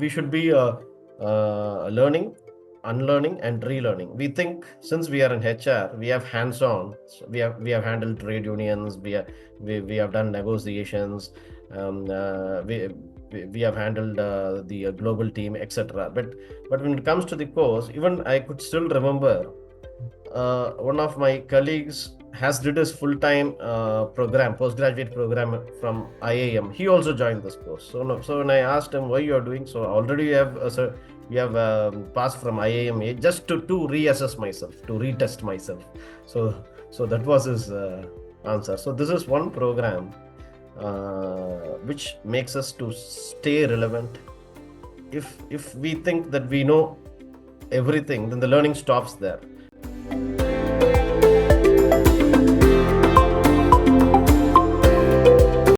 we should be learning, unlearning, and relearning. We think since we are in HR, we have hands-on. So we have handled trade unions. We have done negotiations. Um, uh, we, we have handled the global team, etc. But when it comes to the course, even I could still remember one of my colleagues has did his full-time program, postgraduate program from IIM. He also joined this course. So, no, so when I asked him why you are doing so, already we have passed from IIM just to reassess myself, to retest myself. So that was his answer. So this is one program which makes us to stay relevant. If we think that we know everything, then the learning stops there.